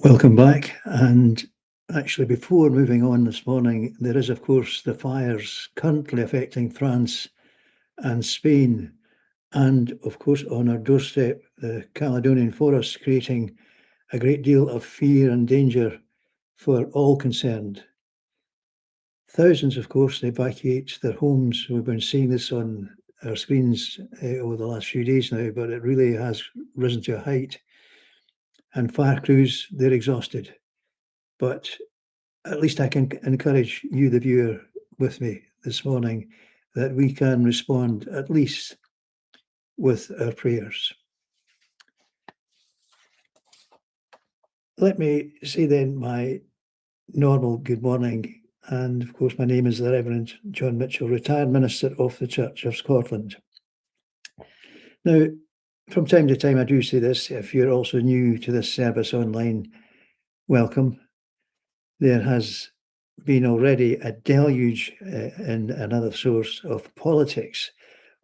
Welcome back. And actually, before moving on this morning, there is, of course, the fires currently affecting France and Spain. And, of course, on our doorstep, the Caledonian forests creating a great deal of fear and danger for all concerned. Thousands, of course, evacuate their homes. We've been seeing this on our screens over the last few days now, but it really has risen to a height. And fire crews, they're exhausted. But at least I can encourage you, the viewer, with me this morning, that we can respond at least with our prayers. Let me say then my normal good morning. And of course, my name is the Reverend John Mitchell, retired minister of the Church of Scotland. Now, from time to time, I do say this. If you're also new to this service online, welcome. There has been already a deluge in another source of politics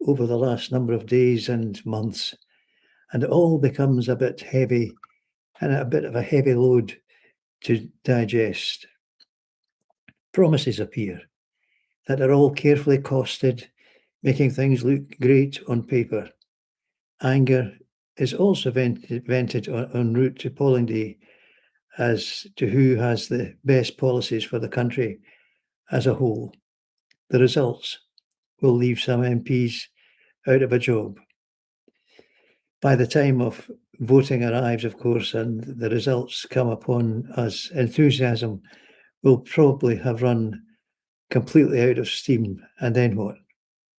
over the last number of days and months, and it all becomes a bit heavy and a bit of a heavy load to digest. Promises appear that are all carefully costed, making things look great on paper. Anger is also vented en route to polling day as to who has the best policies for the country as a whole. The results will leave some MPs out of a job. By the time of voting arrives, of course, and the results come upon us, enthusiasm will probably have run completely out of steam. And then what?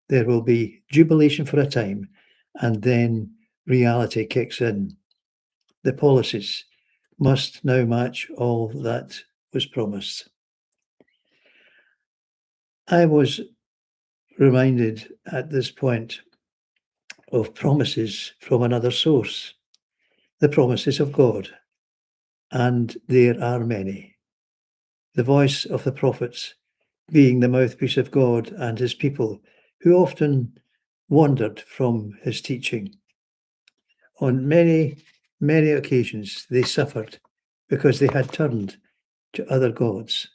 There will be jubilation for a time, and then reality kicks in. The policies must now match all that was promised. I was reminded at this point of promises from another source, the promises of God, and there are many. The voice of the prophets being the mouthpiece of God and his people, who often wandered from his teaching. On many, many occasions, they suffered because they had turned to other gods.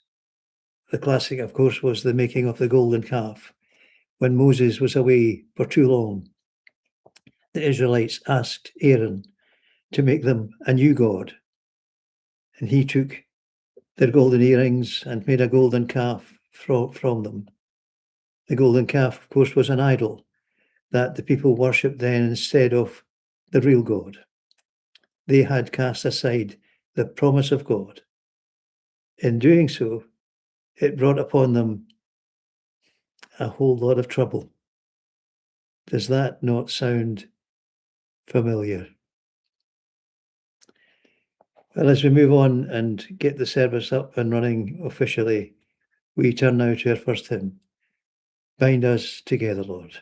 The classic, of course, was the making of the golden calf. When Moses was away for too long, the Israelites asked Aaron to make them a new god. And he took their golden earrings and made a golden calf from them. The golden calf, of course, was an idol that the people worshipped then instead of the real God. They had cast aside the promise of God. In doing so, it brought upon them a whole lot of trouble. Does that not sound familiar? Well, as we move on and get the service up and running officially, we turn now to our first hymn. Bind us together, Lord.